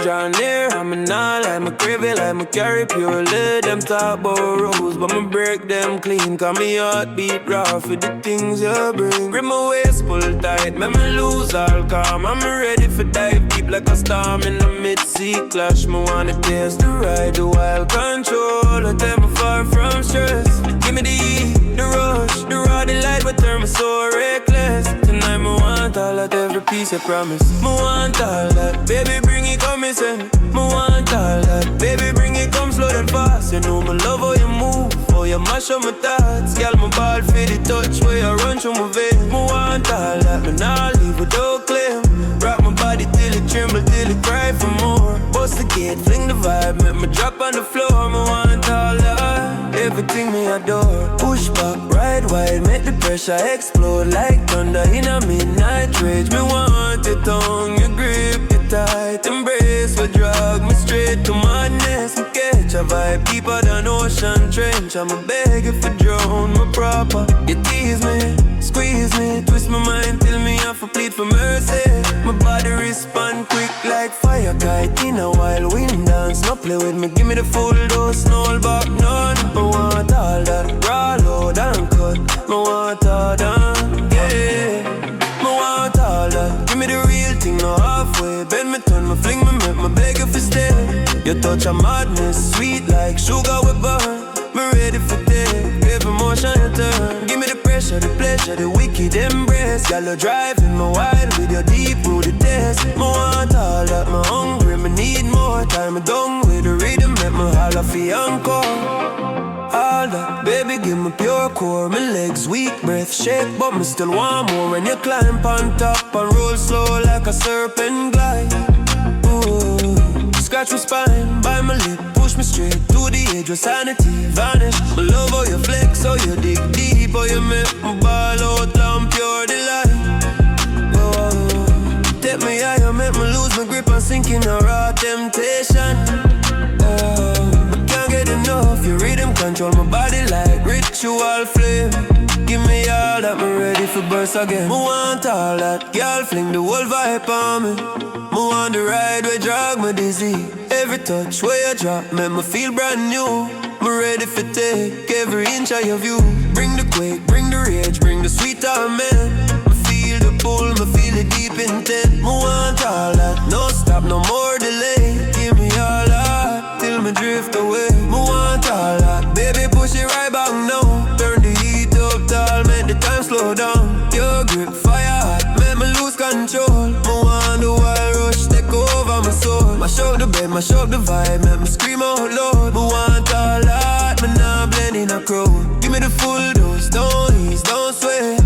draw near. I'm a nah like my crave it, like my carry pure lead. Them talk about rules, but me break them clean. Cause me heart beat raw for the things you bring. Grip my waist pull tight, make me lose all calm. I'm ready for dive deep like a storm in the mid-sea clash. Me wanna taste the ride, the wild control. I take me far from stress. Give me the heat, the rush, the raw delight, but turn me so reckless. Tonight me want all that, every piece I promise. Me want all that, baby bring it, come and send me. Me want all that, baby bring it, come slow and fast. You know me love how you move, how you mash up my thoughts. Girl, my ball for the touch, where you run through my veins. Me want all that, me nah leave without claim. Rock my body till it tremble, till it cry for more. Bust the gate, fling the vibe, make me drop on the floor. Me want all that, everything me adore. Push back, ride wide, make the pressure explode like thunder in a midnight rage. Me want your tongue, your grip, your tight embrace. We drag me straight to madness. Me catch a vibe deeper than ocean trench. I'm a beg if I drown me proper. You tease me, squeeze me, twist my mind till me have to plead for mercy. My body respond quick like fire kite in a wild wind dance. No play with me, give me the full dose, no hold back none. Me want all that, raw, load and cut. Me want all that, yeah. Me want all that, give me the real thing, no halfway. Bend me, turn me, fling me, make me beg if you stay. Your touch of madness, sweet like sugar we burn. Me ready for day, every motion you turn. Give me the pressure, the pleasure, the wicked embrace. Girl, you're driving me wild with your deep-rooted taste. Me want all that, me hungry, me need more time. Me done with the rhythm, make me holler for encore. All that, baby, give me pure core. My legs weak, breath shake, but me still want more. When you climb on top and roll slow like a serpent glide. Ooh, scratch my spine, bite my lip, push me straight to the edge where sanity vanish. My love how you flex, how you dig deep, how you make me ball out loud, pure delight. Oh, take me higher, make me lose my grip and sink in a raw temptation. Oh, I can't get enough, your rhythm control my body like ritual flame. Give me all that, me ready for burst again. Me want all that, girl fling the whole vibe on me. Me want the ride where drag me dizzy. Every touch where you drop, make me feel brand new. Me ready for take every inch of your view. Bring the quake, bring the rage, bring the sweet torment. Me feel the pull, me feel the deep intent. Me want all that, no stop, no more delay. Give me all that, till me drift away. Me want all that, baby push it right back now. Turn the heat up tall, make the time slow down. Your grip fire hot, make me lose control. Me want the wild rush take over my soul. Mash up the bed, mash up the vibe, make me scream out loud. Me want all that, me nah blend in a crowd. Give me the full dose, don't ease, don't sweat.